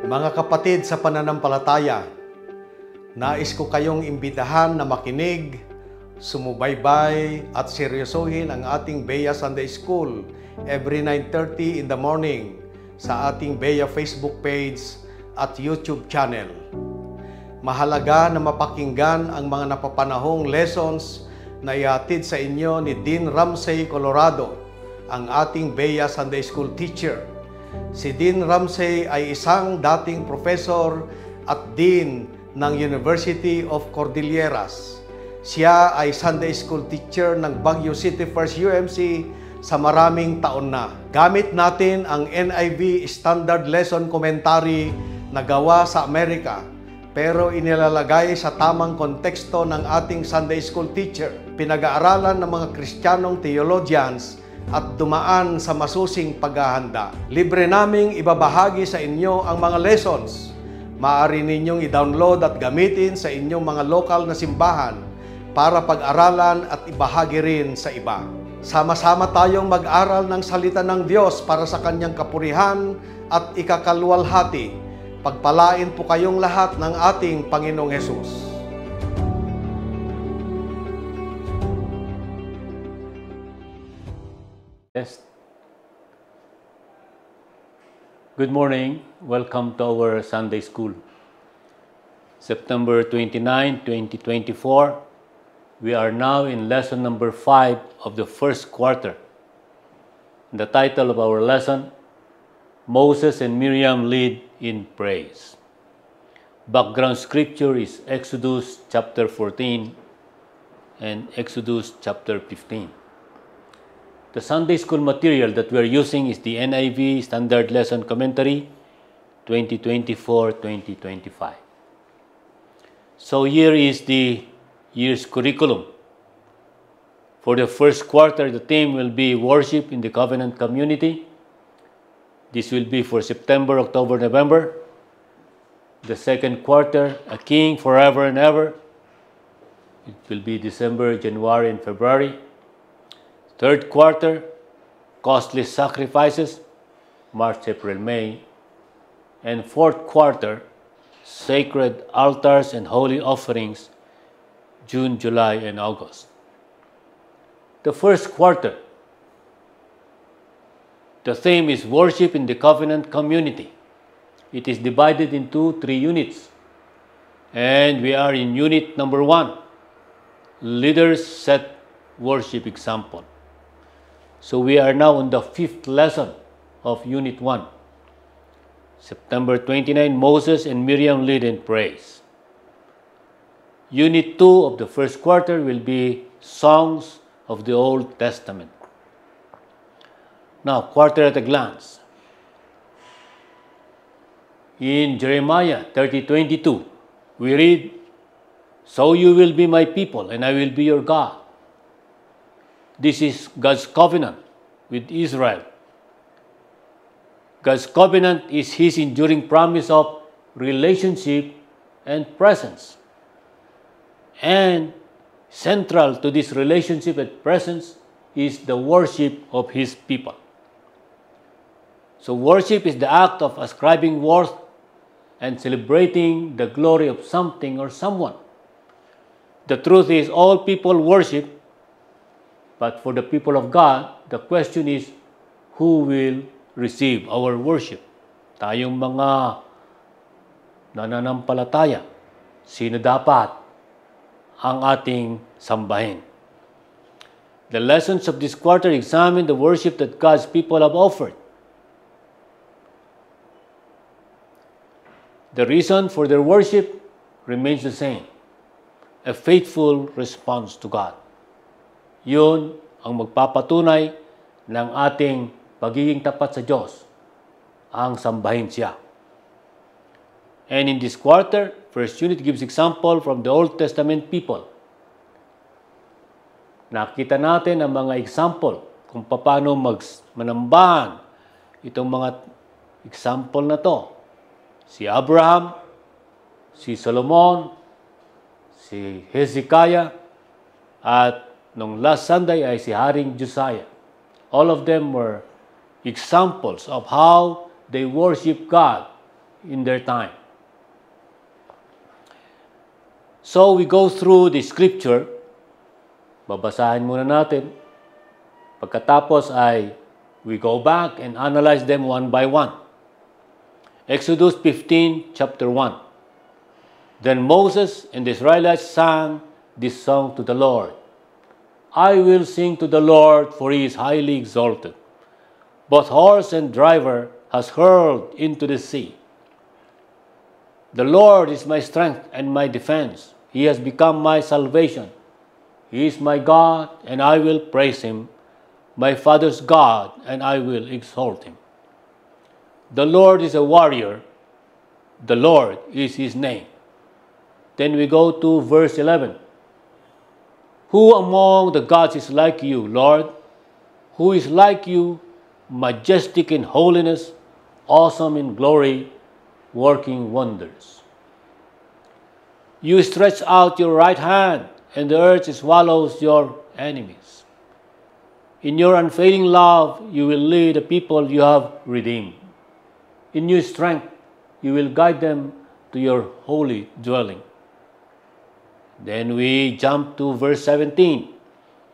Mga kapatid sa pananampalataya, nais ko kayong imbitahan na makinig, sumubaybay at seryosohin ang ating Bea Sunday School every 9:30 in the morning sa ating Bea Facebook page at YouTube channel. Mahalaga na mapakinggan ang mga napapanahong lessons na ihatid sa inyo ni Dean Ramsey Colorado, ang ating Bea Sunday School teacher. Si Dean Ramsey ay isang dating professor at dean ng University of Cordilleras. Siya ay Sunday School teacher ng Baguio City First UMC sa maraming taon na. Gamit natin ang NIV Standard Lesson Commentary na gawa sa Amerika, pero inilalagay sa tamang konteksto ng ating Sunday School teacher. Pinag-aaralan ng mga Kristiyanong theologians at dumaan sa masusing paghahanda. Libre naming ibabahagi sa inyo ang mga lessons. Maaari ninyong i-download at gamitin sa inyong mga lokal na simbahan para pag-aralan at ibahagi rin sa iba. Sama-sama tayong mag-aral ng salita ng Diyos para sa Kanyang kapurihan at ikakalwalhati. Pagpalain po kayong lahat ng ating Panginoong Hesus. Yes. Good morning. Welcome to our Sunday School. September 29, 2024. We are now in lesson number 5 of the first quarter. The title of our lesson, Moses and Miriam lead in praise. Background scripture is Exodus chapter 14 and Exodus chapter 15. The Sunday School material that we are using is the NIV Standard Lesson Commentary 2024-2025. So here is the year's curriculum. For the first quarter, the theme will be Worship in the Covenant Community. This will be for September, October, November. The second quarter, A King Forever and Ever. It will be December, January, and February. Third quarter, Costly Sacrifices, March, April, May. And fourth quarter, Sacred Altars and Holy Offerings, June, July, and August. The first quarter, the theme is Worship in the Covenant Community. It is divided into 3 units. And we are in unit number 1, Leaders Set Worship Example. So we are now on the 5th lesson of unit 1. September 29, Moses and Miriam lead in praise. Unit 2 of the first quarter will be Songs of the Old Testament. Now, quarter at a glance. In Jeremiah 30:22, we read, "So you will be my people, and I will be your God." This is God's covenant with Israel. God's covenant is His enduring promise of relationship and presence. And central to this relationship and presence is the worship of His people. So worship is the act of ascribing worth and celebrating the glory of something or someone. The truth is, all people worship, but for the people of God, the question is, who will receive our worship? Tayong mga nananampalataya, sino dapat ang ating sambahin? The lessons of this quarter examine the worship that God's people have offered. The reason for their worship remains the same, a faithful response to God. Yun ang magpapatunay ng ating pagiging tapat sa Diyos, ang sambahin Siya. And in this quarter, first unit gives example from the Old Testament people. Nakita natin ang mga example kung paano manambahan itong mga example na to. Si Abraham, si Solomon, si Hezekiah, at nung last Sunday ay si Haring Josiah. All of them were examples of how they worship God in their time. So we go through the scripture. Babasahin muna natin. Pagkatapos ay we go back and analyze them one by one. Exodus 15, chapter 1. Then Moses and the Israelites sang this song to the Lord. I will sing to the Lord, for he is highly exalted. Both horse and driver has hurled into the sea. The Lord is my strength and my defense. He has become my salvation. He is my God, and I will praise him, my father's God, and I will exalt him. The Lord is a warrior. The Lord is his name. Then we go to verse 11. Who among the gods is like you, Lord? Who is like you, majestic in holiness, awesome in glory, working wonders? You stretch out your right hand, and the earth swallows your enemies. In your unfailing love, you will lead the people you have redeemed. In your strength, you will guide them to your holy dwelling. Then we jump to verse 17.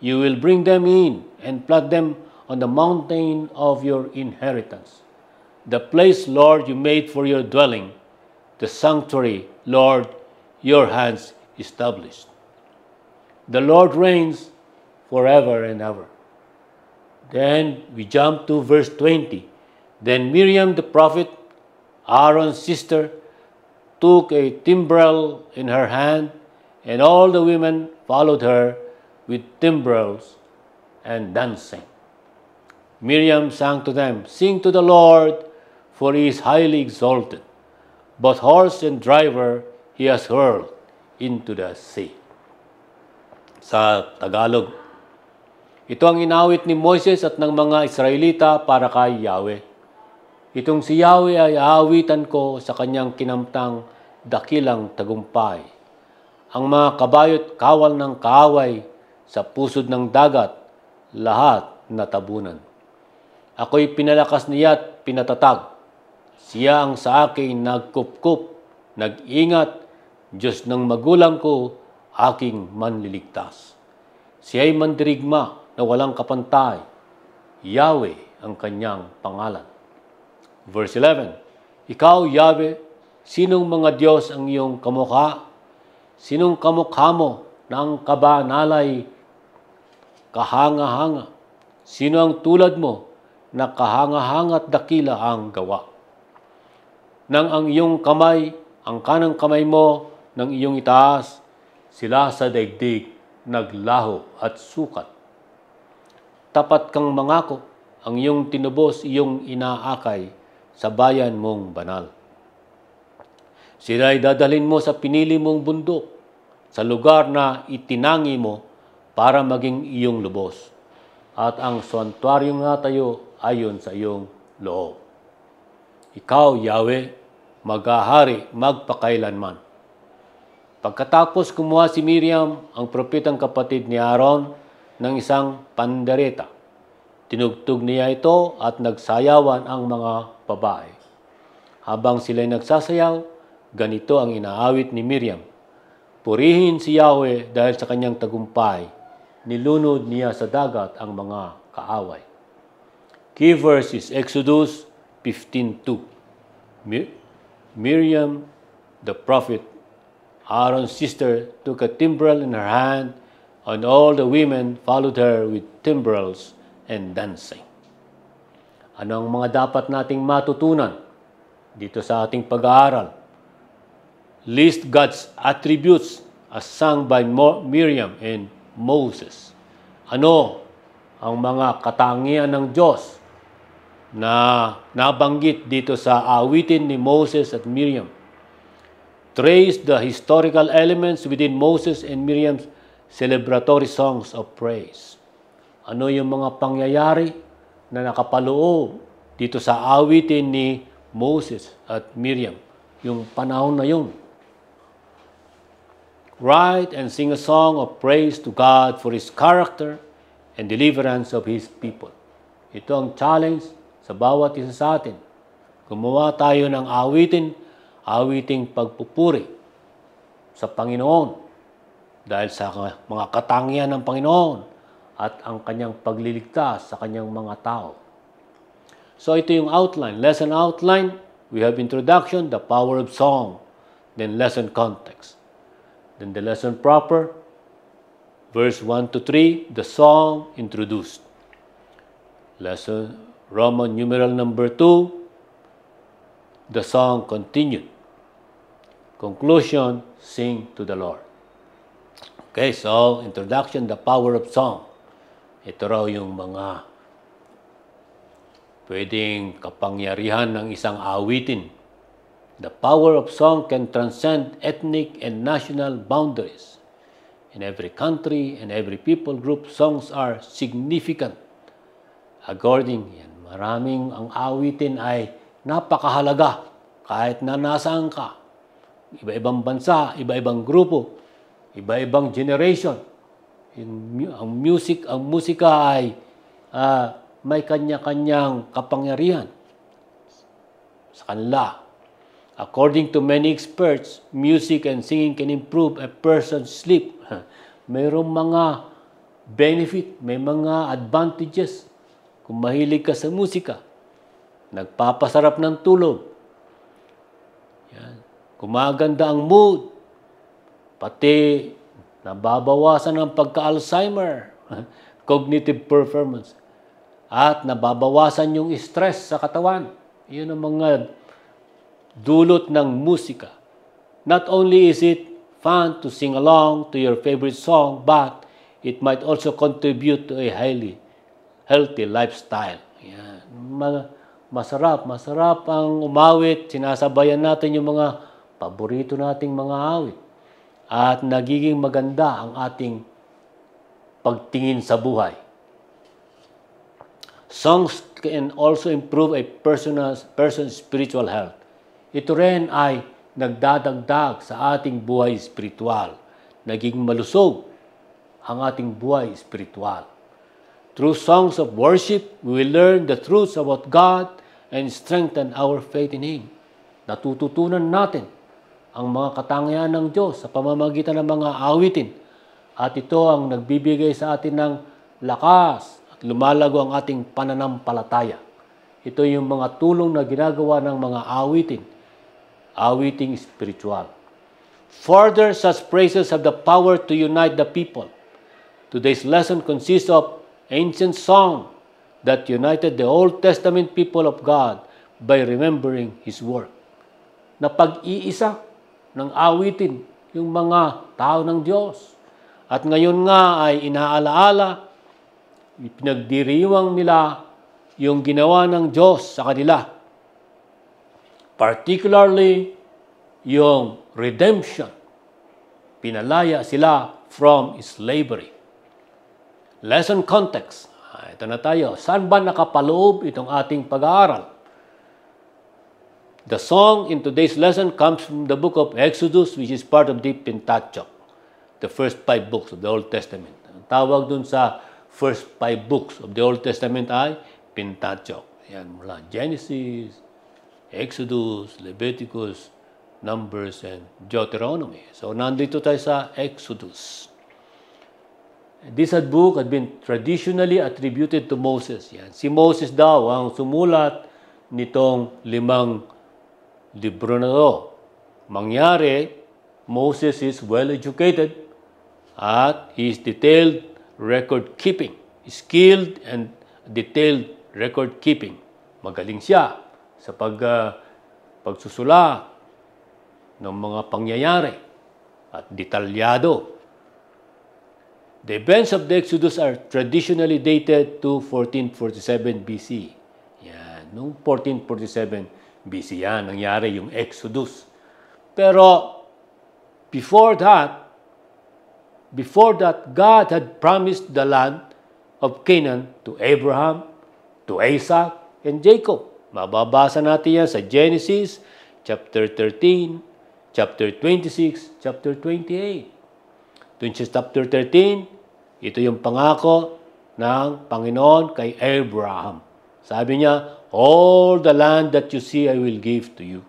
You will bring them in and plant them on the mountain of your inheritance, the place, Lord, you made for your dwelling, the sanctuary, Lord, your hands established. The Lord reigns forever and ever. Then we jump to verse 20. Then Miriam the prophet, Aaron's sister, took a timbrel in her hand, and all the women followed her with timbrels and dancing. Miriam sang to them, Sing to the Lord, for he is highly exalted. Both horse and driver he has hurled into the sea. Sa Tagalog, ito ang inawit ni Moises at ng mga Israelita para kay Yahweh. Itong si Yahweh ay aawitan ko sa kanyang kinamtang dakilang tagumpay. Ang mga kabayo't kawal ng kaaway sa pusod ng dagat, lahat natabunan. Ako'y pinalakas niya at pinatatag. Siya ang sa akin nagkupkup, nag-ingat, Diyos ng magulang ko, aking manliligtas. Siya'y mandirigma na walang kapantay. Yahweh ang kanyang pangalan. Verse 11, Ikaw, Yahweh, sinong mga Diyos ang iyong kamukha? Sinong kamukha mo ng kabanalay kahanga-hanga? Sino ang tulad mo na kahanga-hanga at dakila ang gawa? Nang ang iyong kamay, ang kanang kamay mo ng iyong itaas, sila sa daigdig naglaho at sukat. Tapat kang mangako, ang iyong tinubos iyong inaakay sa bayan mong banal. Sila'y dadalhin mo sa pinili mong bundok, sa lugar na itinangi mo para maging iyong lubos. At ang santuaryong natayo ayon sa iyong loob. Ikaw, Yahweh, maghahari magpakailanman. Pagkatapos kumuha si Miriam, ang propetang kapatid ni Aaron, ng isang pandereta. Tinugtog niya ito at nagsayawan ang mga babae. Habang sila'y nagsasayaw, ganito ang inaawit ni Miriam. Purihin si Yahweh dahil sa kanyang tagumpay. Nilunod niya sa dagat ang mga kaaway. Key verse is Exodus 15:2. Miriam, the prophet, Aaron's sister, took a timbrel in her hand, and all the women followed her with timbrels and dancing. Ano ang mga dapat nating matutunan dito sa ating pag-aaral? List God's attributes as sung by Miriam and Moses. Ano ang mga katangian ng Diyos na nabanggit dito sa awitin ni Moses at Miriam? Trace the historical elements within Moses and Miriam's celebratory songs of praise. Ano yung mga pangyayari na nakapaloob dito sa awitin ni Moses at Miriam, yung panahon na yun? Write and sing a song of praise to God for His character and deliverance of His people. Ito ang challenge sa bawat isa sa atin. Gumawa tayo ng awiting pagpupuri sa Panginoon dahil sa mga katangian ng Panginoon at ang kanyang pagliligtas sa kanyang mga tao. So ito yung outline. Lesson outline, we have introduction, the power of song, then lesson context. Then the lesson proper, verse 1 to 3, the song introduced. Lesson Roman numeral number 2, the song continued. Conclusion, sing to the Lord. Okay, so introduction, the power of song. Ito raw yung mga pwedeng kapangyarihan ng isang awitin. The power of song can transcend ethnic and national boundaries. In every country and every people group, songs are significant. Maraming ang awitin ay napakahalaga kahit na nasaan ka. Iba-ibang bansa, iba-ibang grupo, iba-ibang generation. Ang musika ay may kanya-kanyang kapangyarihan sa kanila. According to many experts, music and singing can improve a person's sleep. Mayroong mga benefit, may mga advantages. Kung mahilig ka sa musika, nagpapasarap ng tulog. Yan. Gumaganda ang mood. Pati nababawasan ang pagka-Alzheimer, cognitive performance. At nababawasan yung stress sa katawan. Yun ang mga dulot ng musika. Not only is it fun to sing along to your favorite song, but it might also contribute to a healthy lifestyle. Yan. Masarap ang umawit. Sinasabayan natin yung mga paborito nating mga awit. At nagiging maganda ang ating pagtingin sa buhay. Songs can also improve a person's spiritual health. Ito rin ay nagdadagdag sa ating buhay spiritual. Naging malusog ang ating buhay spiritual. Through songs of worship, we will learn the truths about God and strengthen our faith in Him. Natututunan natin ang mga katangian ng Diyos sa pamamagitan ng mga awitin. At ito ang nagbibigay sa atin ng lakas at lumalago ang ating pananampalataya. Ito yung mga tulong na ginagawa ng mga awiting spiritual. Further, such praises have the power to unite the people. Today's lesson consists of ancient song that united the Old Testament people of God by remembering His work. Na pag-iisa ng awitin yung mga tao ng Diyos. At ngayon nga ay inaalaala, pinagdiriwang nila yung ginawa ng Diyos sa kanila. Particularly, yung redemption. Pinalaya sila from slavery. Lesson context. Ito na tayo. Saan ba nakapaloob itong ating pag-aaral? The song in today's lesson comes from the book of Exodus, which is part of the Pentateuch, the first 5 books of the Old Testament. Ang tawag dun sa first 5 books of the Old Testament ay Pentateuch. Yan, mula Genesis, Exodus, Leviticus, Numbers, and Deuteronomy. So, nandito tayo sa Exodus. This book had been traditionally attributed to Moses. Yan. Si Moses daw ang sumulat nitong 5 libro na ito. Mangyari, Moses is well-educated at he is detailed record-keeping. Skilled and detailed record-keeping. Magaling siya sa pagsusula ng mga pangyayari at detalyado. The events of the Exodus are traditionally dated to 1447 BC. Yan, noong 1447 BC yan, nangyari yung Exodus. Pero before that, God had promised the land of Canaan to Abraham, to Isaac, and Jacob. Mababasa natin yan sa Genesis, chapter 13, chapter 26, chapter 28. Doon sa chapter 13, ito yung pangako ng Panginoon kay Abraham. Sabi niya, all the land that you see, I will give to you.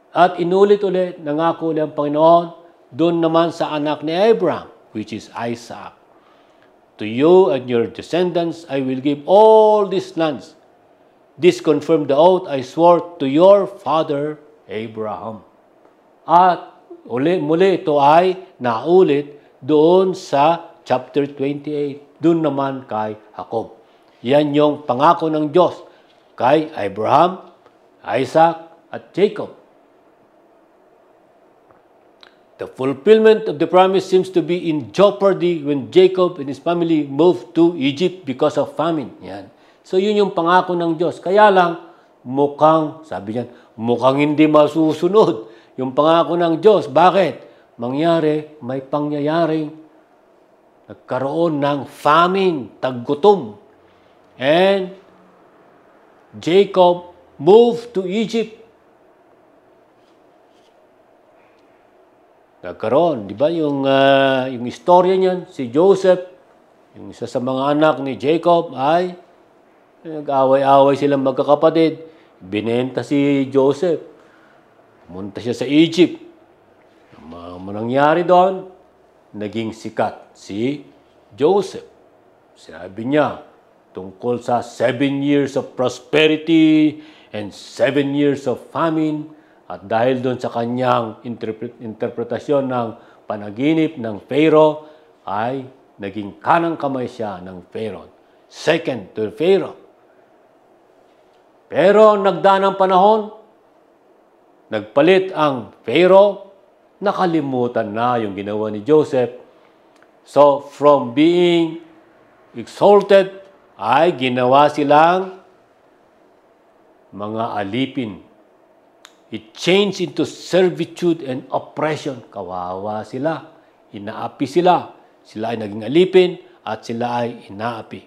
At inulit-ulit, nangako ulit ang Panginoon, doon naman sa anak ni Abraham, which is Isaac. To you and your descendants, I will give all these lands. This confirmed the oath I swore to your father Abraham. At muli ito ay naulit doon sa chapter 28, doon naman kay Jacob. Yan yung pangako ng Diyos kay Abraham, Isaac, at Jacob. The fulfillment of the promise seems to be in jeopardy when Jacob and his family moved to Egypt because of famine. Yan. So yun yung pangako ng Diyos. Kaya lang, sabi niyan, mukhang hindi masusunod yung pangako ng Diyos. Bakit? May pangyayaring nagkaroon ng famine, taggutom. And Jacob moved to Egypt. Nagkaroon, di ba, yung istorya niyan, si Joseph, yung isa sa mga anak ni Jacob ay nag-away-away silang magkakapatid. Binenta si Joseph. Pumunta siya sa Egypt. Ang nangyari doon, naging sikat si Joseph. Sabi niya, tungkol sa 7 years of prosperity and 7 years of famine. At dahil doon sa kanyang interpretasyon ng panaginip ng Pharaoh, ay naging kanang kamay siya ng Pharaoh. Second to Pharaoh. Pero nagdaan ang panahon, nagpalit ang Pharaoh, nakalimutan na yung ginawa ni Joseph. So, from being exalted, ay ginawa silang mga alipin. It changed into servitude and oppression. Kawawa sila. Inaapi sila. Sila ay naging alipin at sila ay inaapi.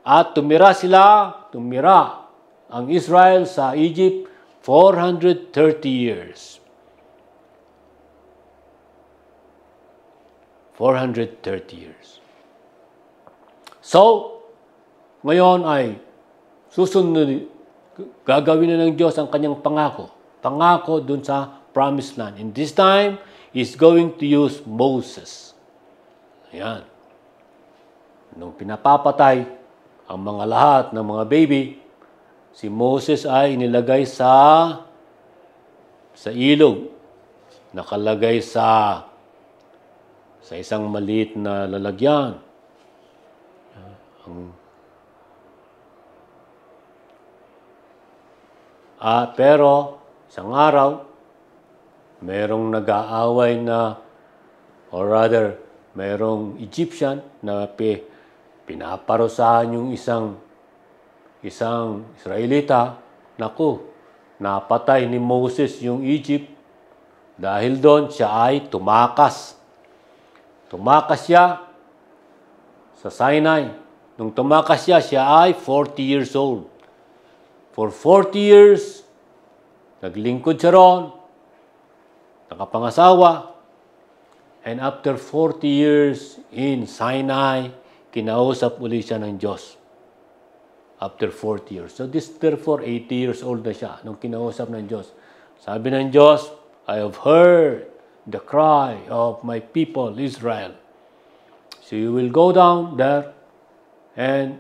At tumira ang Israel sa Egypt 430 years. 430 years. So, ngayon ay gagawin na ng Diyos ang kanyang pangako. Pangako dun sa promised land. And this time, He's going to use Moses. Ayan. Nung pinapapatay ang mga lahat ng mga baby, si Moses ay nilagay sa ilog. Nakalagay sa isang maliit na lalagyan. Pero isang araw, merong nag-aaway merong Egyptian na pinaparusahan yung isang Israelita. Naku, napatay ni Moses yung Egypt dahil doon siya ay tumakas. Tumakas siya sa Sinai. Nung tumakas siya ay 40 years old. For 40 years, naglingkod siya roon, nakapangasawa, and after 40 years in Sinai, kinausap uli siya ng Diyos. After 40 years. So therefore, 80 years old na siya nung kinausap ng Diyos. Sabi ng Diyos, I have heard the cry of my people, Israel. So you will go down there and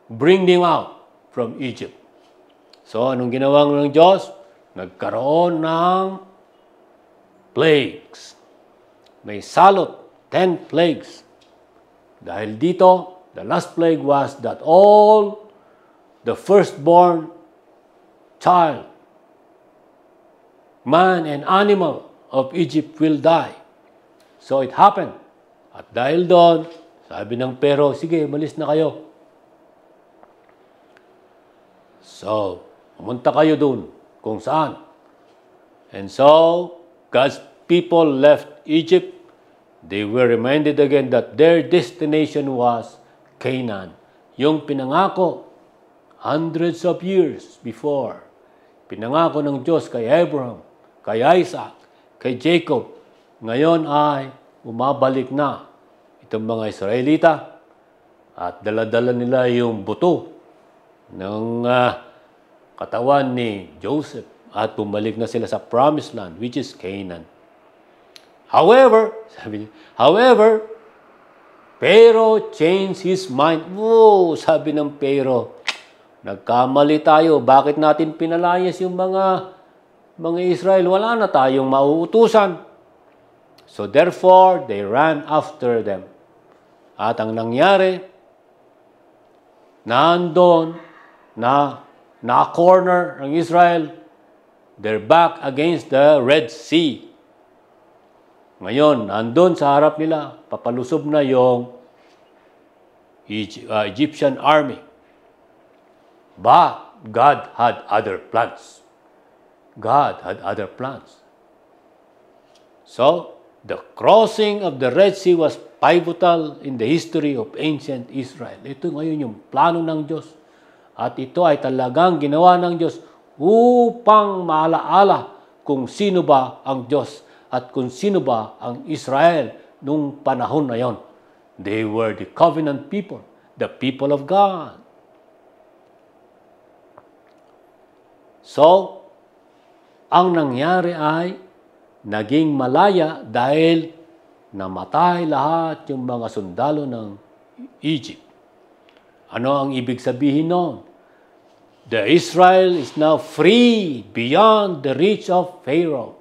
bring them out from Egypt. So, anong ginawa ng Diyos? Nagkaroon ng plagues. May salot, 10 plagues. Dahil dito, the last plague was that all the firstborn child, man and animal of Egypt will die. So, it happened. At dahil doon, sabi ng Pharaoh, sige, malis na kayo. So, pumunta kayo dun kung saan. And so, God's people left Egypt. They were reminded again that their destination was Canaan. Yung pinangako, hundreds of years before. Pinangako ng Diyos kay Abraham, kay Isaac, kay Jacob. Ngayon ay umabalik na itong mga Israelita at dala-dala nila yung buto ng katawan ni Joseph at bumalik na sila sa promised land, which is Canaan. However, Pharaoh changed his mind. Whoa, sabi ng Pharaoh, nagkamali tayo. Bakit natin pinalayas yung mga Israel? Wala na tayong mauutusan. So therefore, they ran after them. At ang nangyari, nandun na corner ng Israel, they're back against the Red Sea. Ngayon, nandun sa harap nila, papalusob na yung Egyptian army. But God had other plans. God had other plans. So, the crossing of the Red Sea was pivotal in the history of ancient Israel. Ito ngayon yung plano ng Diyos. At ito ay talagang ginawa ng Diyos upang maalaala kung sino ba ang Diyos at kung sino ba ang Israel nung panahon na yon. They were the covenant people, the people of God. So, ang nangyari ay naging malaya dahil namatay lahat yung mga sundalo ng Egypt. Ano ang ibig sabihin noon? The Israel is now free beyond the reach of Pharaoh.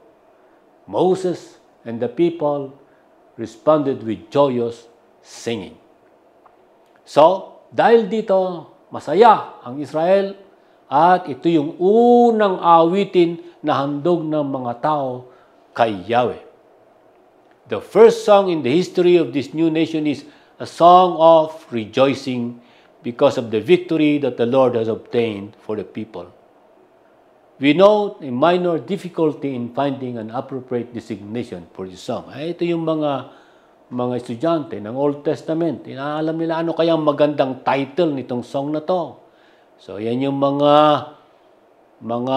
Moses and the people responded with joyous singing. So, dahil dito, masaya ang Israel at ito yung unang awitin na handog ng mga tao kay Yahweh. The first song in the history of this new nation is a song of rejoicing because of the victory that the Lord has obtained for the people. We note a minor difficulty in finding an appropriate designation for this song. Ito yung mga estudyante ng Old Testament. Inaalam nila ano kayang magandang title nitong song na to. So, yan yung mga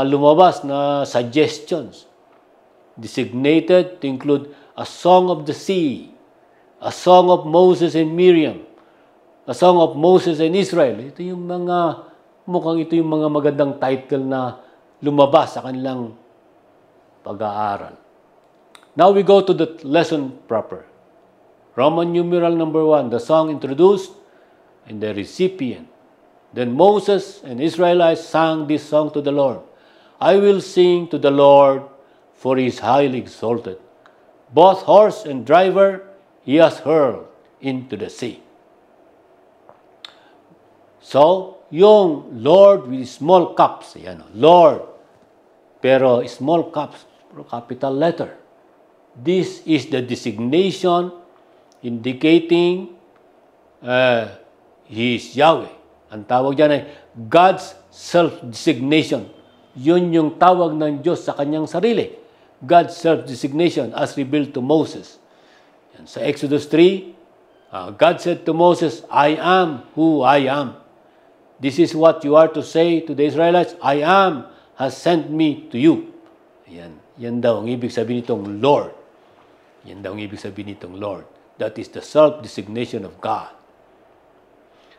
lumabas na suggestions. Designated to include a song of the sea, a song of Moses and Miriam, a song of Moses and Israel. Ito yung mukhang ito yung mga magandang title na lumabas sa kanilang pag-aaral. Now we go to the lesson proper. Roman numeral number 1, the song introduced and the recipient. Then Moses and Israelites sang this song to the Lord. I will sing to the Lord, for he is highly exalted. Both horse and driver he has hurled into the sea. So, yung Lord with small caps, yan, Lord, pero small caps, capital letter. This is the designation indicating He is Yahweh. Ang tawag dyan ay God's self-designation. Yun yung tawag ng Diyos sa kanyang sarili. God's self-designation as revealed to Moses. Yan, sa Exodus 3, God said to Moses, I am who I am. This is what you are to say to the Israelites, I am has sent me to you. Yan daw ang ibig sabihin nitong Lord. Yan daw ang ibig sabihin nitong Lord. That is the self-designation of God.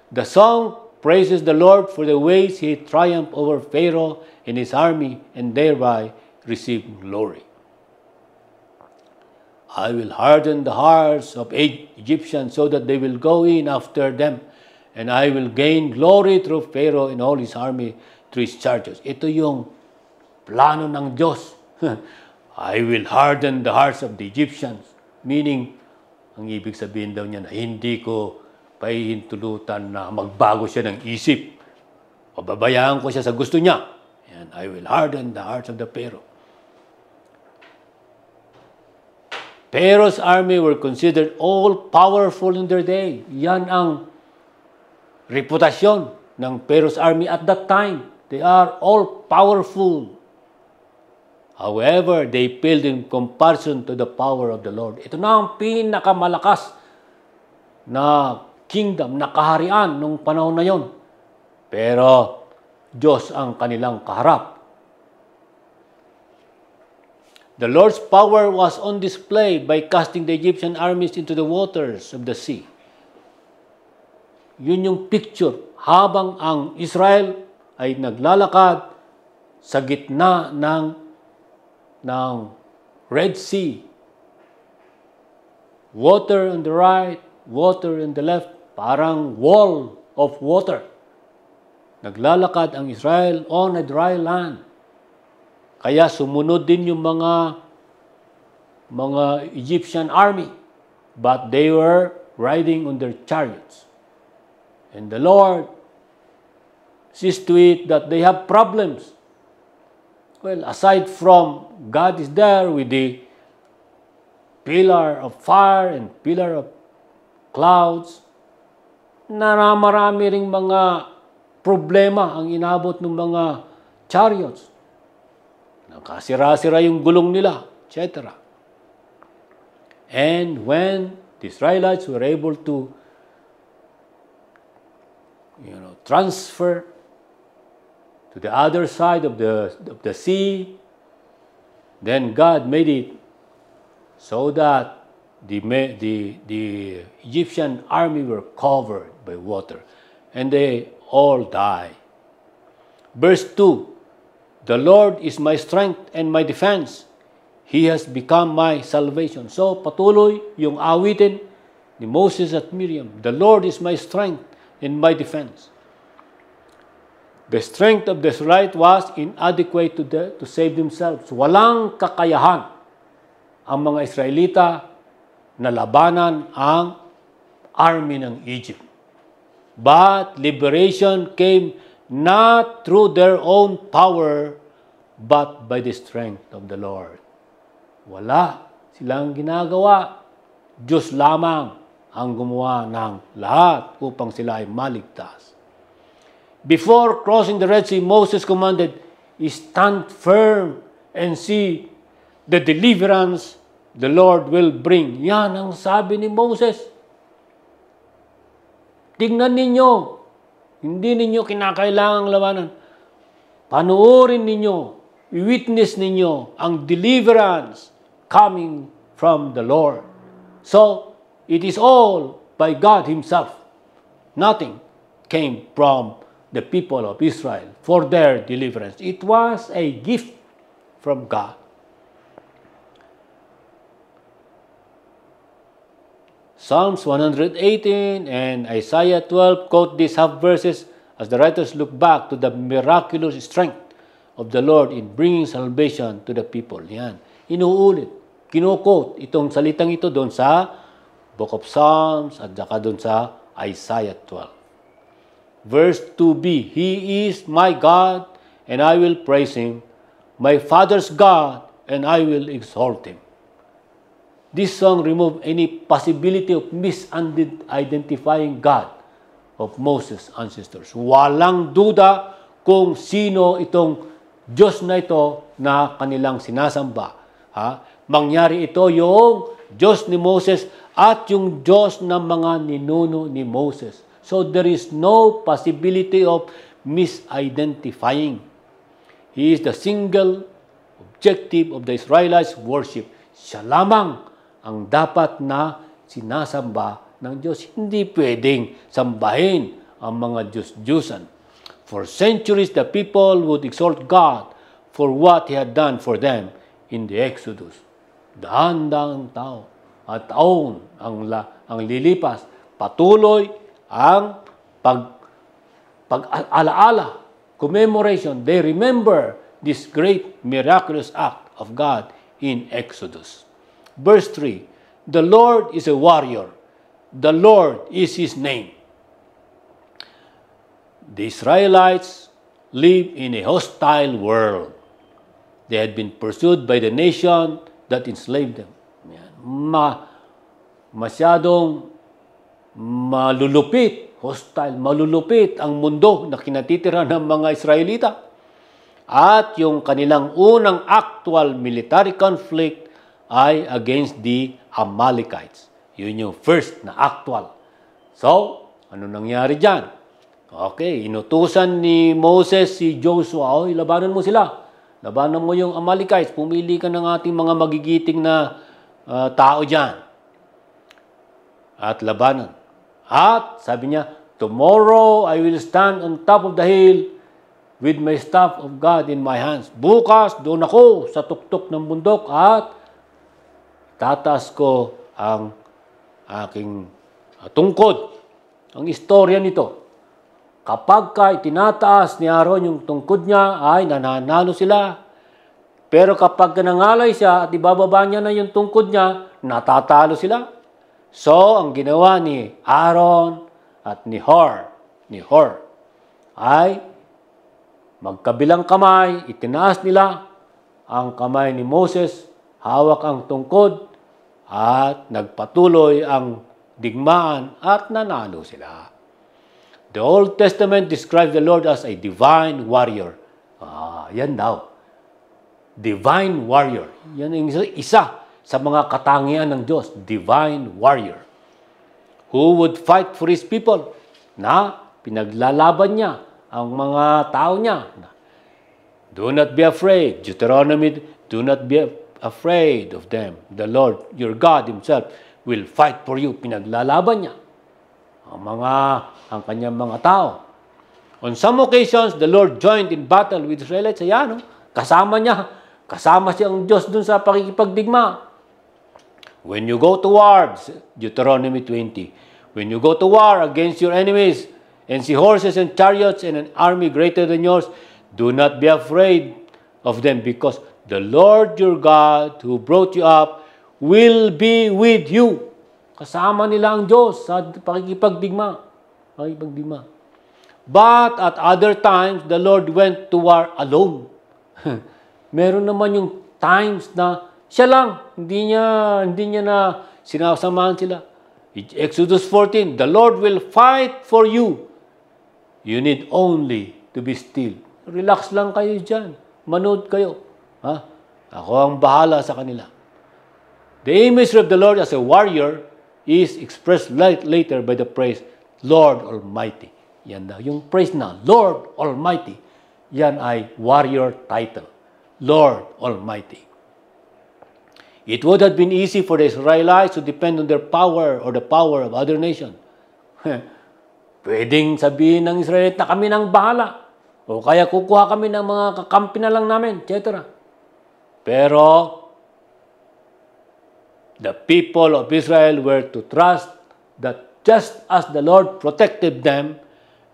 The song praises the Lord for the ways He triumphed over Pharaoh and his army and thereby received glory. I will harden the hearts of Egyptians so that they will go in after them, and I will gain glory through Pharaoh and all his army through his chariots. Ito yung plano ng Diyos. I will harden the hearts of the Egyptians. Meaning, ang ibig sabihin daw niya na hindi ko pahihintulutan na magbago siya ng isip. Pababayaan ko siya sa gusto niya. And I will harden the hearts of the Pharaoh. Pharaoh's army were considered all-powerful in their day. Yan ang reputasyon ng Pharaoh's army at that time. They are all-powerful. However, they failed in comparison to the power of the Lord. Ito na ang pinakamalakas na kingdom, na kaharian nung panahon na yon. Pero Diyos ang kanilang kaharap. The Lord's power was on display by casting the Egyptian armies into the waters of the sea. Yun yung picture. habang ang Israel ay naglalakad sa gitna ng Red Sea. Water on the right, water on the left, parang wall of water. Naglalakad ang Israel on a dry land. Kaya sumunod din yung mga Egyptian army, but they were riding on their chariots. And the Lord sees to it that they have problems. Well, aside from God is there with the pillar of fire and pillar of clouds, marami ring mga problema ang inabot ng mga chariots. Nakasira-sira yung gulong nila, etc. And when the Israelites were able to transfer to the other side of the sea, then God made it so that the Egyptian army were covered by water, and they all died. Verse 2, the Lord is my strength and my defense. He has become my salvation. So patuloy yung awitin ni Moses at Miriam. The Lord is my strength and my defense. The strength of the Israelites was inadequate to save themselves. Walang kakayahan ang mga Israelita na labanan ang army ng Egypt. But liberation came not through their own power, but by the strength of the Lord. Wala silang ginagawa. Diyos lamang ang gumawa ng lahat upang sila ay maligtas. Before crossing the Red Sea, Moses commanded, stand firm and see the deliverance the Lord will bring. Yan ang sabi ni Moses. Tingnan ninyo, hindi ninyo kinakailangang labanan. Panuorin ninyo, i-witness ninyo ang deliverance coming from the Lord. So, it is all by God Himself. Nothing came from the people of Israel for their deliverance. It was a gift from God. Psalms 118 and Isaiah 12 quote these half verses as the writers look back to the miraculous strength of the Lord in bringing salvation to the people. Yan. Inuulit, kino-quote itong salitang ito doon sa Book of Psalms at saka doon sa Isaiah 12. Verse 2b, He is my God and I will praise Him, my Father's God and I will exalt Him. This song removed any possibility of misidentifying God of Moses' ancestors. Walang duda kung sino itong Diyos na ito na kanilang sinasamba. Mangyari ito yung Diyos ni Moses at yung Diyos ng mga ninuno ni Moses. So there is no possibility of misidentifying. He is the single objective of the Israelites' worship. Siya lamang ang dapat na sinasamba ng Diyos. Hindi pwedeng sambahin ang mga Diyos-Diyusan. For centuries, the people would exalt God for what He had done for them in the Exodus. Dahan-dahang tao at taon ang lilipas. Patuloy ang pag-alaala, commemoration. They remember this great miraculous act of God in Exodus. Verse 3, the Lord is a warrior. The Lord is His name. The Israelites lived in a hostile world. They had been pursued by the nation that enslaved them. Masyadong malulupit, hostile, malulupit ang mundo na kinatitira ng mga Israelita. At yung kanilang unang actual military conflict ay against the Amalekites. Yun yung first na actual. So, ano nangyari dyan? Okay, inutusan ni Moses si Joshua, labanan mo sila. Labanan mo yung Amalekites. Pumili ka ng ating mga magigiting na tao dyan. At labanan. At sabi niya, Tomorrow I will stand on top of the hill with my staff of God in my hands. Bukas, doon ako sa tuktok ng bundok at tataas ko ang aking tungkod. Ang istorya nito, kapag itinataas ni Aaron yung tungkod niya, ay nananalo sila. Pero kapag nangalay siya at ibababa niya na yung tungkod niya, natatalo sila. So, ang ginawa ni Aaron at ni Hur ay magkabilang kamay, itinaas nila ang kamay ni Moses, hawak ang tungkod, at nagpatuloy ang digmaan at nanalo sila. The Old Testament describes the Lord as a divine warrior. Yan daw. Divine warrior. Yan ang isa sa mga katangian ng Diyos. Divine warrior. Who would fight for His people? Na pinaglalaban niya ang mga tao niya. Do not be afraid. Deuteronomy, do not be afraid of them. The Lord, your God Himself, will fight for you. Pinaglalaban niya ang kanyang mga tao. On some occasions, the Lord joined in battle with Israelites. Ayan, kasama siyang Diyos dun sa pakikipagdigma. When you go to war, Deuteronomy 20, when you go to war against your enemies and see horses and chariots and an army greater than yours, do not be afraid of them, because the Lord your God who brought you up will be with you. Kasama nila ang Diyos sa pakikipagdigma. But at other times, the Lord went to war alone. Meron naman yung times na siya lang, hindi niya na sinasamahan sila. Exodus 14, the Lord will fight for you. You need only to be still. Relax lang kayo dyan. Manood kayo. Ako ang bahala sa kanila. The imagery of the Lord as a warrior is expressed later by the phrase, Lord Almighty. Yan daw. Yung praise na, Lord Almighty, yan ay warrior title. Lord Almighty. It would have been easy for the Israelites to depend on their power or the power of other nations. Pwedeng sabihin ng Israelite na kami nang bahala. O kaya kukuha kami ng mga kakampi na lang namin, etc. Pero, the people of Israel were to trust that just as the Lord protected them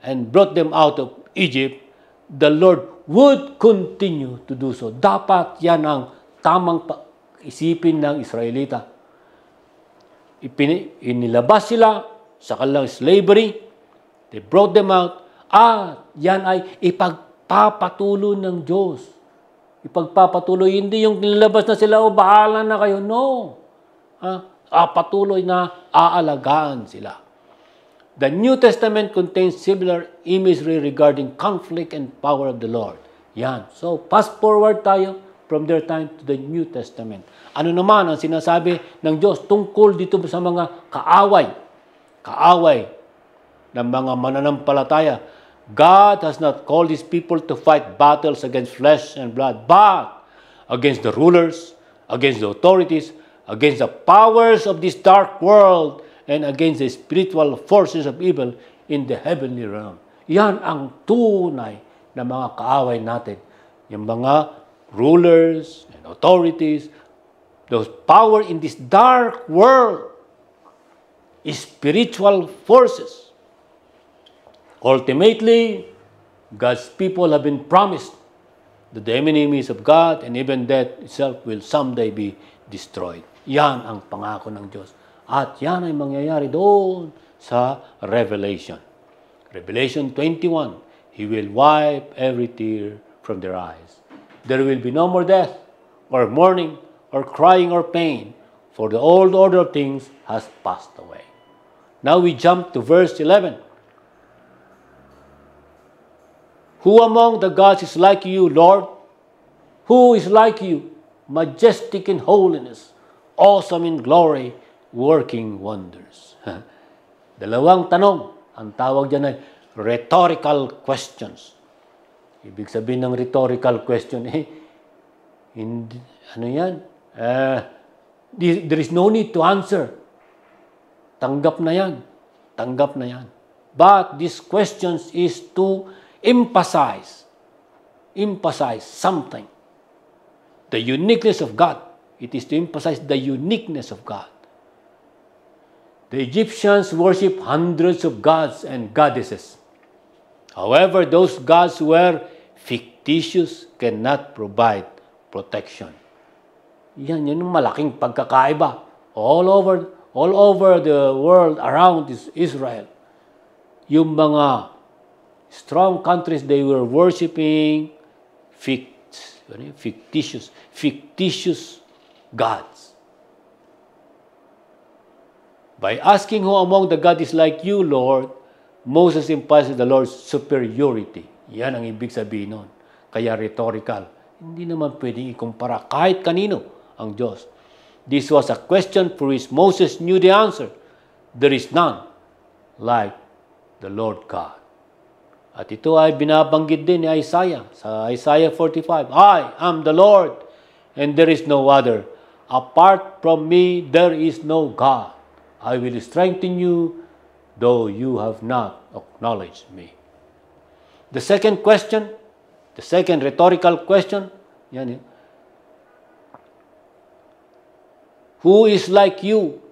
and brought them out of Egypt, the Lord would continue to do so. Dapat yan ang tamang isipin ng Israelita. Inilabas sila sa kanilang slavery. They brought them out. Yan ay ipagpapatuloy ng Diyos. Ipagpapatuloy. Hindi yung nilabas na sila, bahala na kayo. No. Patuloy na aalagaan sila. The New Testament contains similar imagery regarding conflict and power of the Lord. Yan. So, fast forward tayo from their time to the New Testament. Ano naman ang sinasabi ng Diyos tungkol dito sa mga kaaway ng mga mananampalataya? God has not called His people to fight battles against flesh and blood, but against the rulers, against the authorities, against the powers of this dark world, and against the spiritual forces of evil in the heavenly realm. Yan ang tunay na mga kaaway natin. Yung mga rulers and authorities, those power in this dark world, spiritual forces. Ultimately, God's people have been promised that the enemies of God and even death itself will someday be destroyed. Yan ang pangako ng Diyos. At yan ay mangyayari doon sa Revelation. Revelation 21, He will wipe every tear from their eyes. There will be no more death, or mourning, or crying, or pain, for the old order of things has passed away. Now we jump to verse 11. Who among the gods is like you, Lord? Who is like you, majestic in holiness, awesome in glory, working wonders? Dalawang tanong. Ang tawag dyan ay rhetorical questions. Ibig sabihin ng rhetorical question, ano yan? There is no need to answer. Tanggap na yan. Tanggap na yan. But these questions is to emphasize something. The uniqueness of God. It is to emphasize the uniqueness of God. The Egyptians worship hundreds of gods and goddesses. However, those gods were fictitious, cannot provide protection. Yan yung malaking pagkakaiba. All over the world around Israel. Yung mga strong countries, they were worshiping fictitious gods. By asking who among the gods is like you, Lord, Moses implies the Lord's superiority. Yan ang ibig sabihin nun. Kaya rhetorical. Hindi naman pwedeng ikumpara kahit kanino ang Diyos. This was a question for which Moses knew the answer. There is none like the Lord God. At ito ay binabanggit din ni Isaiah sa Isaiah 45. I am the Lord, and there is no other. Apart from me, there is no God. I will strengthen you, though you have not acknowledged me. The second question, the second rhetorical question, yan yun. Who is like you,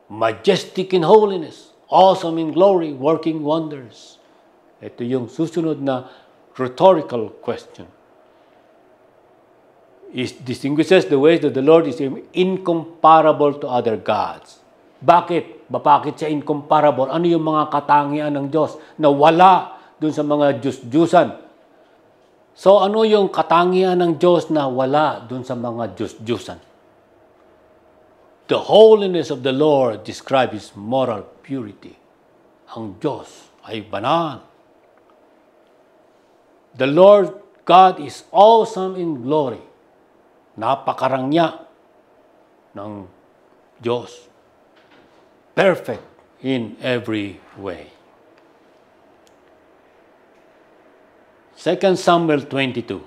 majestic in holiness, awesome in glory, working wonders? Ito yung susunod na rhetorical question. It distinguishes the ways that the Lord is incomparable to other gods. Bakit? Bakit siya incomparable? Ano yung mga katangian ng Diyos na wala dun sa mga Diyos-Diyusan? So ano yung katangian ng Diyos na wala dun sa mga Diyos-Diyusan? The holiness of the Lord describes His moral purity. Ang Diyos ay banal. The Lord God is awesome in glory. Napakarangya ng Diyos. Perfect in every way. 2 Samuel 22.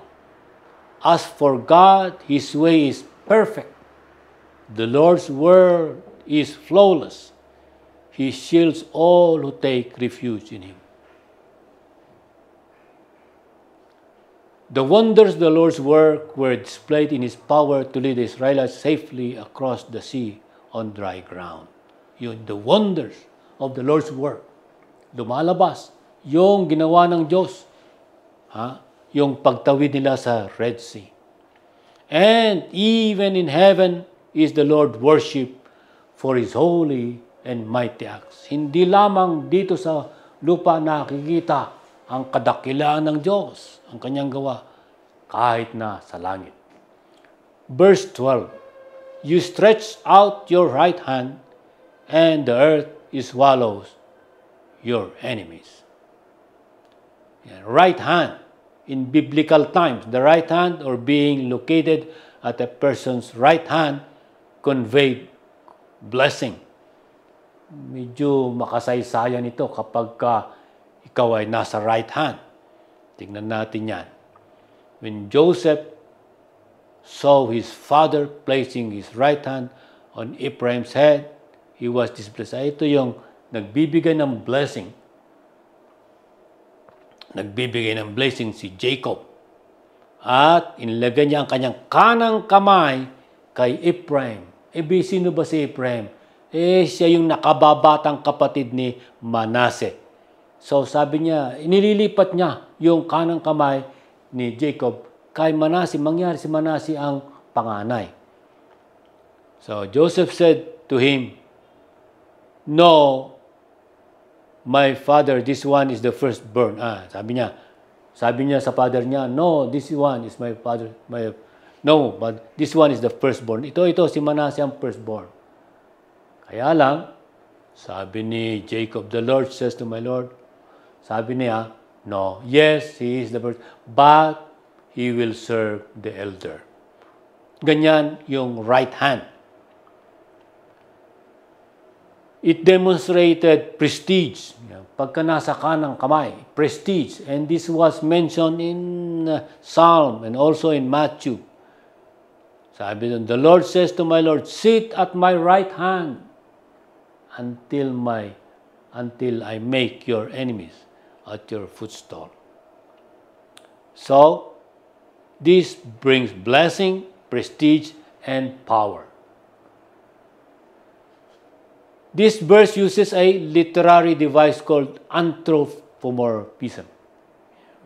As for God, His way is perfect. The Lord's word is flawless. He shields all who take refuge in Him. The wonders of the Lord's work were displayed in His power to lead the Israelites safely across the sea on dry ground. Yun, the wonders of the Lord's work. Lumalabas yung ginawa ng Diyos. Yung pagtawid nila sa Red Sea. And even in heaven is the Lord worship for His holy and mighty acts. Hindi lamang dito sa lupa nakikita ang kadakilaan ng Diyos, ang kanyang gawa, kahit na sa langit. Verse 12, you stretch out your right hand, and the earth swallows your enemies. Right hand, in biblical times, the right hand or being located at a person's right hand conveyed blessing. Medyo makasaysayan ito kapag ikaw ay nasa right hand. Tingnan natin yan. When Joseph saw his father placing his right hand on Ephraim's head, he was displeased. Ito yung nagbibigay ng blessing. Nagbibigay ng blessing si Jacob. At inilagay niya ang kanyang kanang kamay kay Ephraim. Sino ba si Ephraim? Siya yung nakababatang kapatid ni Manasseh. So sabi niya, inililipat niya yung kanang kamay ni Jacob kay Manasseh. Mangyari si Manasseh ang panganay. So Joseph said to him, no, my father, this one is the firstborn. Sabi niya sa father niya, no, this one is my father, no, but this one is the firstborn. Ito, si Manasseh ang firstborn. Kaya lang, sabi ni Jacob, the Lord says to my Lord, sabi niya, no, yes, he is the first, but he will serve the elder. Ganyan yung right hand. It demonstrated prestige. Pagka nasa kanang kamay, prestige. And this was mentioned in Psalm and also in Matthew. Sabi doon, the Lord says to my Lord, sit at my right hand until I make your enemies at your footstool. So, this brings blessing, prestige, and power. This verse uses a literary device called anthropomorphism.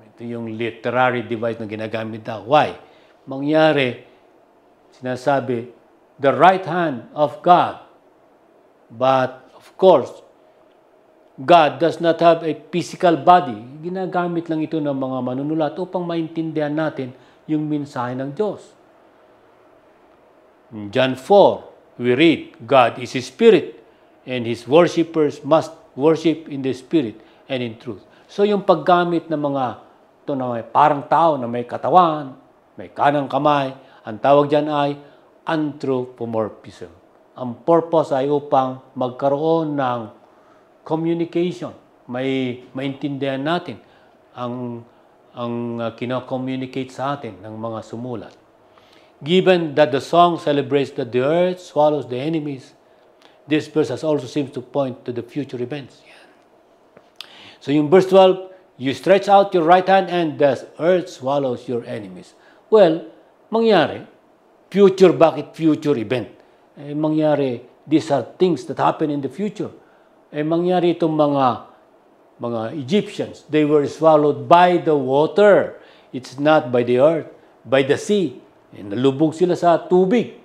Ito yung literary device na ginagamit na. Why? Mangyari, sinasabi, the right hand of God. But, of course, God does not have a physical body. Ginagamit lang ito ng mga manunulat upang maintindihan natin yung mensahe ng Diyos. In John 4, we read, God is a spirit, and His worshippers must worship in the spirit and in truth. So yung paggamit ng mga ito na may parang tao na may katawan, may kanang kamay, ang tawag dyan ay anthropomorphism. Ang purpose ay upang magkaroon ng communication. Maintindihan natin ang kino-communicate sa atin ng mga sumulat. Given that the song celebrates that the earth swallows the enemies, this verse also seems to point to the future events. So yung verse 12, you stretch out your right hand and the earth swallows your enemies. Well, mangyari, future, bakit future event? Mangyari, these are things that happen in the future. Mangyari itong mga Egyptians, they were swallowed by the water. It's not by the earth, by the sea. Nalubog sila sa tubig.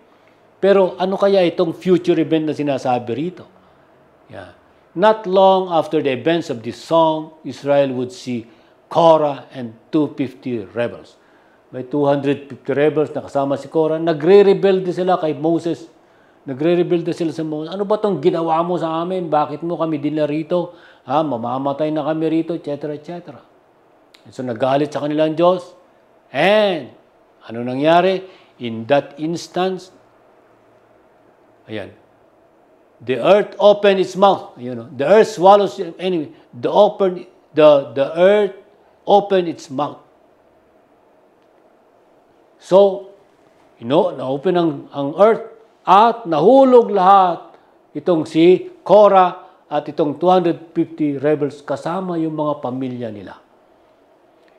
Pero ano kaya itong future event na sinasabi rito? Yeah. Not long after the events of this song, Israel would see Korah and 250 rebels. May 250 rebels na kasama si Korah. Nagre-rebelde sila kay Moses. Nagre-rebelde sila sa Moses. Ano ba itong ginawa mo sa amin? Bakit mo kami dinala rito? Mamamatay na kami rito, etc. etc. So nagalit sa kanila ang Diyos. And ano nangyari? In that instance, ayan, the earth opened its mouth. The earth swallows anyway. The earth opened its mouth. So, na-open ang earth at nahulog lahat itong si Korah at itong 250 rebels kasama yung mga pamilya nila.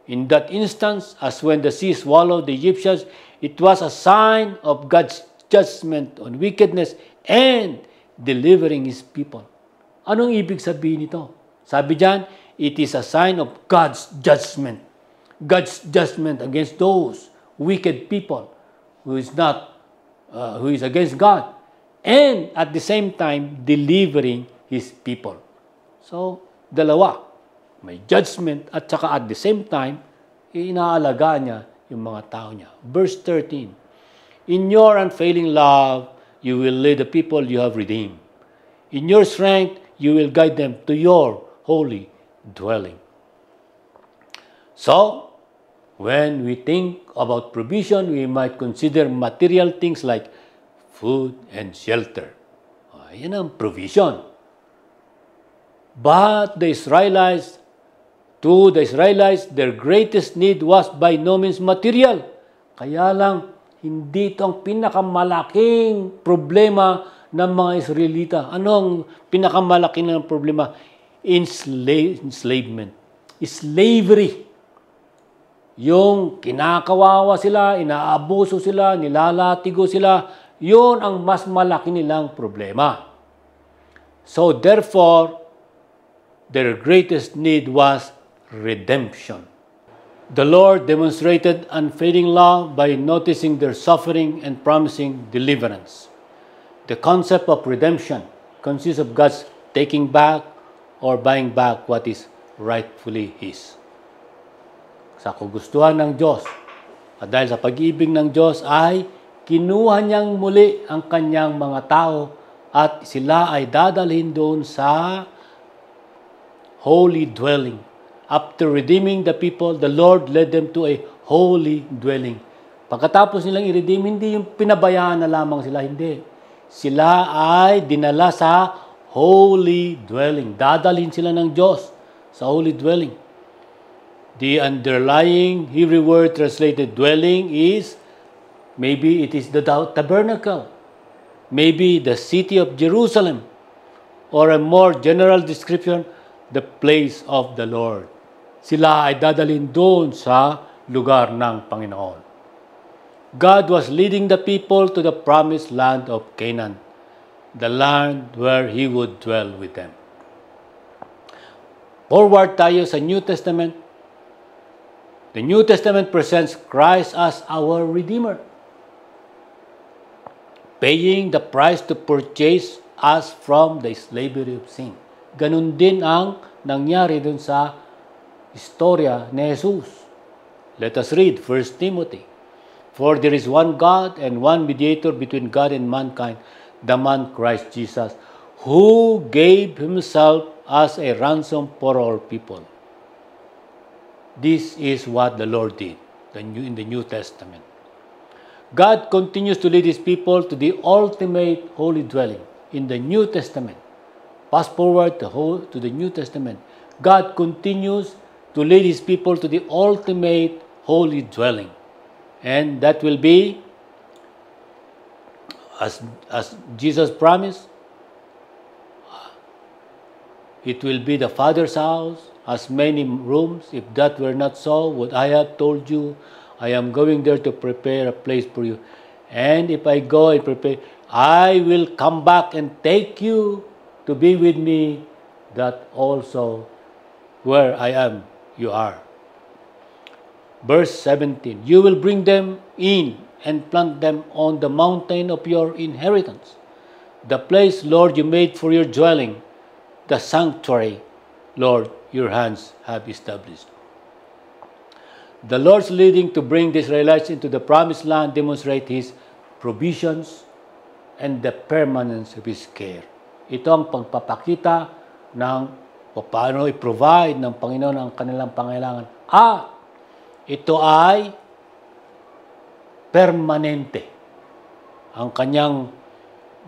In that instance, as when the sea swallowed the Egyptians, it was a sign of God's judgment on wickedness and delivering His people. Anong ibig sabihin nito? Sabi diyan, it is a sign of God's judgment. God's judgment against those wicked people who is against God, and at the same time delivering His people. So, dalawa. May judgment at saka at the same time, inaalagaan niya yung mga tao niya. Verse 13, in your unfailing love, you will lead the people you have redeemed. In your strength, you will guide them to your holy dwelling. So, when we think about provision, we might consider material things like food and shelter. Yan ang provision. But the Israelites, their greatest need was by no means material. Kaya lang, hindi ito ang pinakamalaking problema ng mga Israelita. Ano ang pinakamalaking ng problema? Enslavement. Slavery. Yung kinakawawa sila, inaabuso sila, nilalatigo sila, yun ang mas malaki nilang problema. So therefore, their greatest need was redemption. The Lord demonstrated unfailing love by noticing their suffering and promising deliverance. The concept of redemption consists of God's taking back or buying back what is rightfully His. Sa kagustuhan ng Diyos, at dahil sa pag-ibig ng Diyos ay kinuha niyang muli ang kanyang mga tao at sila ay dadalhin doon sa holy dwelling. After redeeming the people, the Lord led them to a holy dwelling. Pagkatapos nilang i-redeem, hindi yung pinabayaan na lamang sila, hindi. Sila ay dinala sa holy dwelling. Dadalhin sila ng Diyos sa holy dwelling. The underlying Hebrew word translated dwelling is, maybe it is the tabernacle, maybe the city of Jerusalem, or a more general description, the place of the Lord. Sila ay dadalhin doon sa lugar ng Panginoon. God was leading the people to the promised land of Canaan, the land where He would dwell with them. Forward tayo sa New Testament. The New Testament presents Christ as our Redeemer, paying the price to purchase us from the slavery of sin. Ganun din ang nangyari dun sa istorya ni Jesus. Let us read 1 Timothy. For there is one God and one mediator between God and mankind, the man Christ Jesus, who gave Himself as a ransom for all people. This is what the Lord did in the New Testament. God continues to lead His people to the ultimate holy dwelling in the New Testament. Fast forward to the New Testament. God continues to lead His people to the ultimate holy dwelling. And that will be, as Jesus promised, it will be the Father's house, as many rooms. If that were not so, would I have told you, I am going there to prepare a place for you. And if I go and prepare, I will come back and take you to be with me, that also where I am, you are. Verse 17, you will bring them in and plant them on the mountain of your inheritance, the place, Lord, you made for your dwelling, the sanctuary, Lord, your hands have established. The Lord's leading to bring the Israelites into the promised land demonstrate His provisions and the permanence of His care. Ito ang pagpapakita ng paano i-provide ng Panginoon ang kanilang pangailangan. Ito ay permanente. Ang kanyang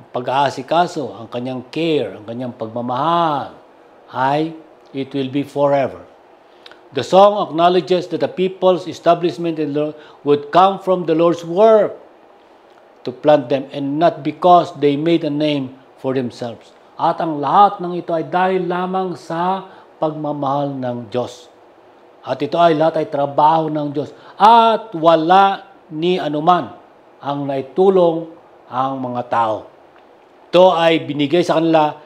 pag-aasikaso, ang kanyang care, ang kanyang pagmamahal it will be forever. The song acknowledges that the people's establishment in the Lord would come from the Lord's work to plant them and not because they made a name for themselves. At ang lahat ng ito ay dahil lamang sa pagmamahal ng Diyos. At ito ay lahat ay trabaho ng Diyos. At wala ni anuman ang naitulong ang mga tao. Ito ay binigay sa kanila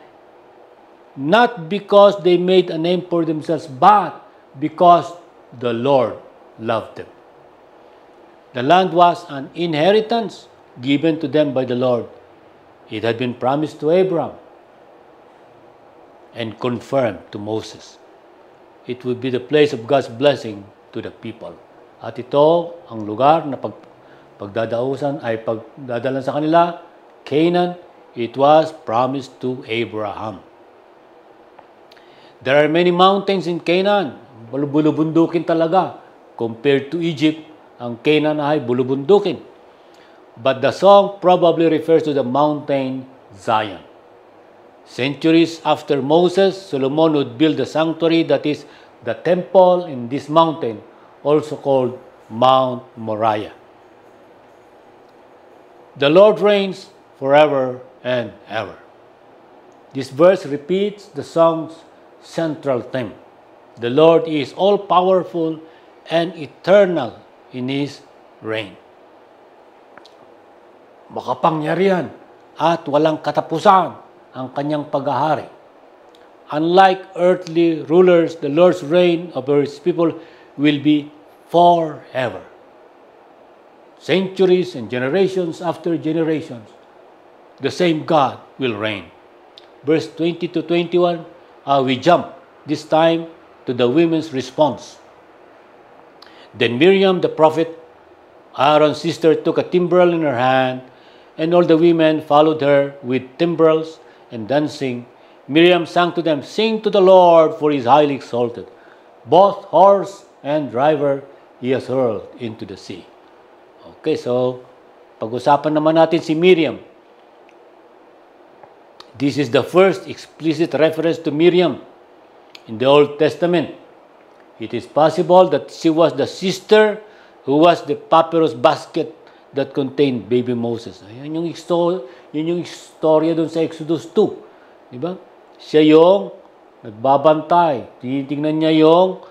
not because they made a name for themselves, but because the Lord loved them. The land was an inheritance given to them by the Lord. It had been promised to Abraham and confirmed to Moses. It would be the place of God's blessing to the people. At ito ang lugar na pagdadausan ay pagdadalan sa kanila, Canaan. It was promised to Abraham. There are many mountains in Canaan. Bulubundukin talaga. Compared to Egypt, ang Canaan ay bulubundukin. But the song probably refers to the mountain Zion. Centuries after Moses, Solomon would build the sanctuary, that is, the temple in this mountain, also called Mount Moriah. The Lord reigns forever and ever. This verse repeats the song's central theme. The Lord is all-powerful and eternal in His reign. Makapangyarihan at walang katapusan ang kanyang paghahari. Unlike earthly rulers, the Lord's reign over His people will be forever. Centuries and generations after generations, the same God will reign. Verse 20 to 21, we jump this time to the women's response. Then Miriam, the prophet, Aaron's sister, took a timbrel in her hand, and all the women followed her with timbrels and dancing. Miriam sang to them, "Sing to the Lord, for He is highly exalted. Both horse and driver He has hurled into the sea." Okay, so pag-usapan naman natin si Miriam. This is the first explicit reference to Miriam in the Old Testament. It is possible that she was the sister who was the papyrus basket that contained baby Moses. Yan yung istorya doon sa Exodus 2. Di ba? Siya yung nagbabantay. Tinitingnan niya yung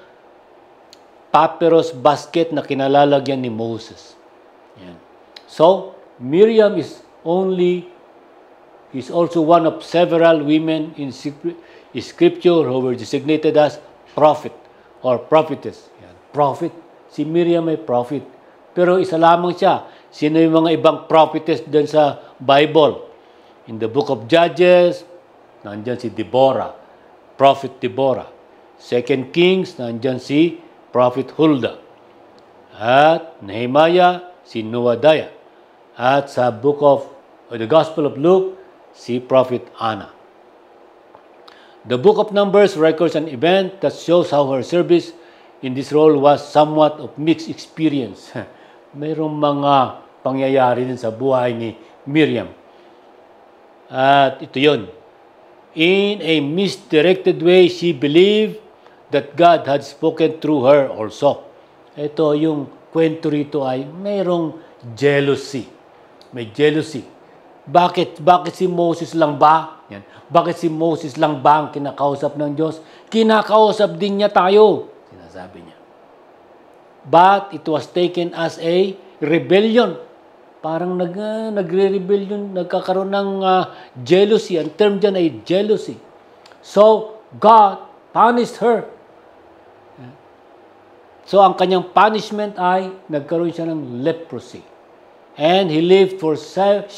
papyrus basket na kinalalagyan ni Moses. Yan. So, Miriam is also one of several women in Scripture who were designated as prophet or prophetess. Yan. Prophet. Si Miriam ay prophet. Pero isa lamang siya. Sino yung mga ibang prophetess din sa Bible? In the book of Judges, nandyan si Deborah, Prophet Deborah. Second Kings, nandyan si Prophet Huldah. At Nehemiah, si Noadiah. At sa the Gospel of Luke, si Prophet Anna. The book of Numbers records an event that shows how her service in this role was somewhat of mixed experience. Mayroong mga pangyayari din sa buhay ni Miriam. At ito yun. In a misdirected way, she believed that God had spoken through her also. Ito yung kwento rito ay mayroong jealousy. May jealousy. Bakit si Moses lang ba? Yan. Bakit si Moses lang ba ang kinakausap ng Diyos? Kinakausap din niya tayo. Sinasabi niya. But it was taken as a rebellion. Parang nagre-rebellion, nagkakaroon ng jealousy. Ang term dyan ay jealousy. So, God punished her. So, ang kanyang punishment ay nagkaroon siya ng leprosy. And she lived for 7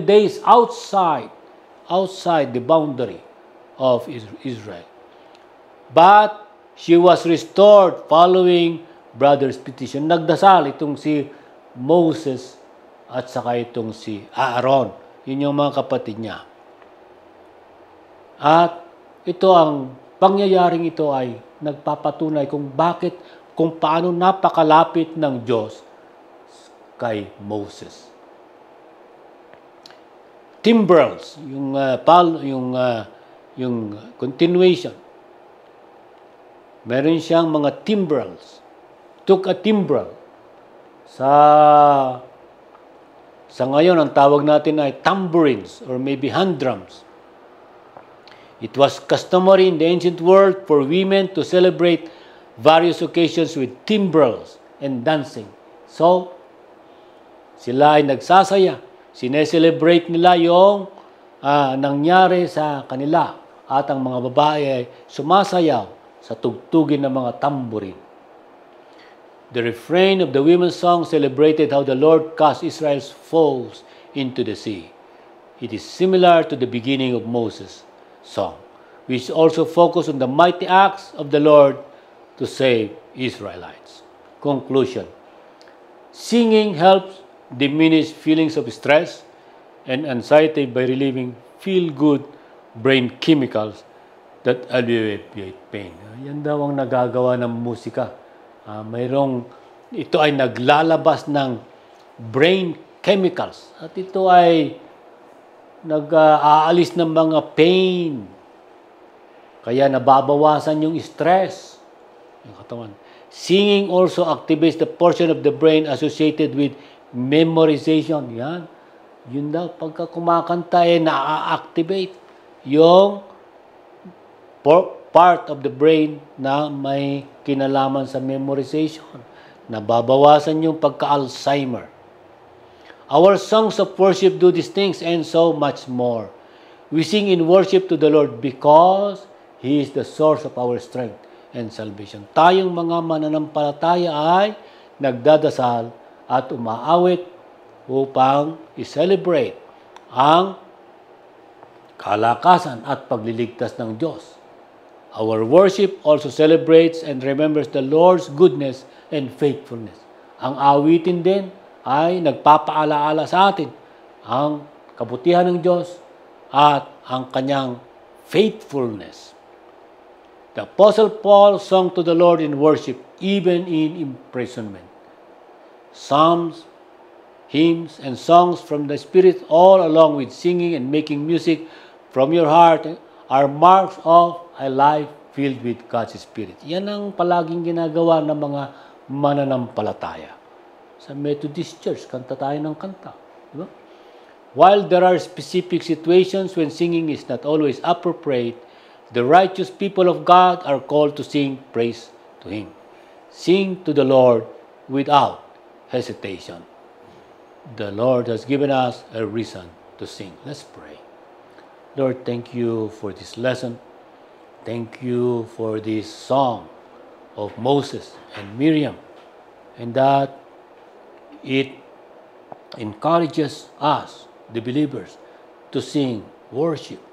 days outside the boundary of Israel. But she was restored following brother's petition. Nagdasal itong si Moses at saka itong si Aaron. Yun yung mga kapatid niya. At ito ang pangyayaring ito ay nagpapatunay kung paano napakalapit ng Diyos kay Moses. Timbrels, yung continuation. Meron siyang mga timbrels. Took a timbrel. Sa ngayon, ang tawag natin ay tambourines or maybe hand drums. It was customary in the ancient world for women to celebrate various occasions with timbrels and dancing. So, sila ay nagsasaya. Sineselebrate nila yung nangyari sa kanila. At ang mga babae ay sumasayaw sa tugtugin ng mga tambourine. The refrain of the women's song celebrated how the Lord cast Israel's foes into the sea. It is similar to the beginning of Moses' song, which also focused on the mighty acts of the Lord to save Israelites. Conclusion. Singing helps diminish feelings of stress and anxiety by relieving feel-good brain chemicals that alleviate pain. Yan daw ang nagagawa ng musika. Ito ay naglalabas ng brain chemicals at ito ay nag-aalis ng mga pain. Kaya nababawasan yung stress. Yung katawan. Singing also activates the portion of the brain associated with memorization. Yan. Yun daw, pagka kumakanta na-activate yung part of the brain na may kinalaman sa memorization. Nababawasan yung pagka-Alzheimer. Our songs of worship do these things and so much more. We sing in worship to the Lord because He is the source of our strength and salvation. Tayong mga mananampalataya ay nagdadasal at umaawit upang i-celebrate ang kalakasan at pagliligtas ng Diyos. Our worship also celebrates and remembers the Lord's goodness and faithfulness. Ang awitin din ay nagpapaalaala sa atin ang kabutihan ng Diyos at ang kanyang faithfulness. The Apostle Paul sung to the Lord in worship even in imprisonment. Psalms, hymns, and songs from the Spirit all along with singing and making music from your heart are marks of a life filled with God's Spirit. Yan ang palaging ginagawa ng mga mananampalataya. Sa Methodist Church, kanta tayo ng kanta. Diba? While there are specific situations when singing is not always appropriate, the righteous people of God are called to sing praise to Him. Sing to the Lord without hesitation. The Lord has given us a reason to sing. Let's pray. Lord, thank you for this lesson. Thank you for this song of Moses and Miriam, and that it encourages us, the believers, to sing worship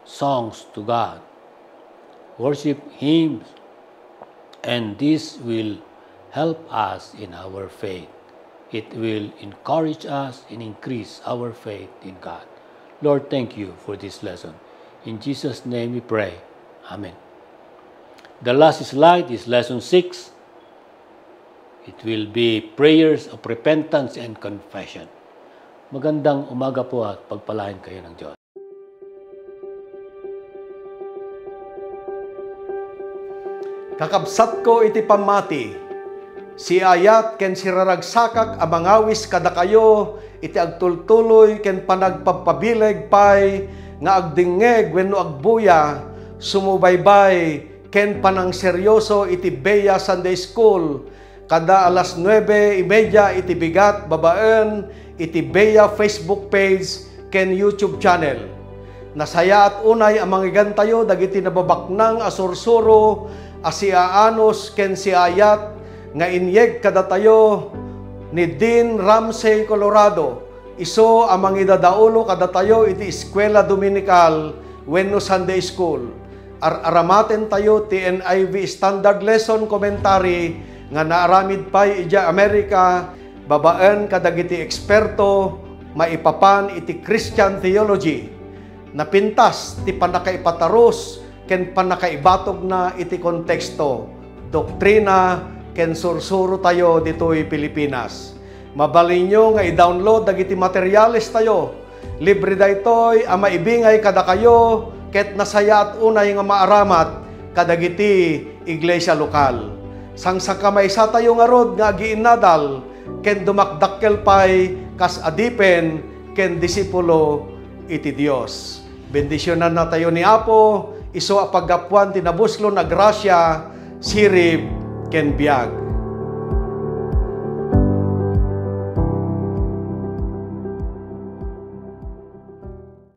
songs to God, worship hymns, and this will help us in our faith. It will encourage us and increase our faith in God. Lord, thank you for this lesson. In Jesus' name we pray. Amen. The last slide is lesson 6. It will be prayers of repentance and confession. Magandang umaga po at pagpalain kayo ng Diyos. Kakabsat ko iti pamati, si ayat ken siraragsakak amangawis kada kayo, iti agtultuloy ken panagpapabileg pay, nga agdingeg wenno agbuya, sumubaybay ken panang seryoso iti Beya Sunday School, kada alas 9:30 iti bigat babaen, iti Beya Facebook page ken YouTube channel. Nasaya at unay ang manggigan tayo dagiti nababaknang asursuro, asiaanos ken si ayat nga inyeg kada tayo ni Dean Ramsey, Colorado. Iso amang idadaulo kada tayo iti eskwela dominical wenno Sunday School. Aramaten tayo ti NIV Standard Lesson Commentary nga naaramid pay ija Amerika, babaen kadagiti eksperto maipapan iti Christian theology. Napintas ti panakaipataros ken panakaibatog na iti konteksto, doktrina ken sursuro tayo ditoy Pilipinas. Mabalinyo nga i-download dagiti materyales tayo. Libre daytoy a maibingay kada kayo ket nasaya at unay nga maaramat kadagiti iglesia lokal. Sang sakamaysa tayo nga rod nga agiinadal ken dumakdakkel pay kas adipen ken disipulo iti Dios. Bendisyonan na tayo ni Apo, iso a paggapuan tinabuslo na grasya, sirib ken biag.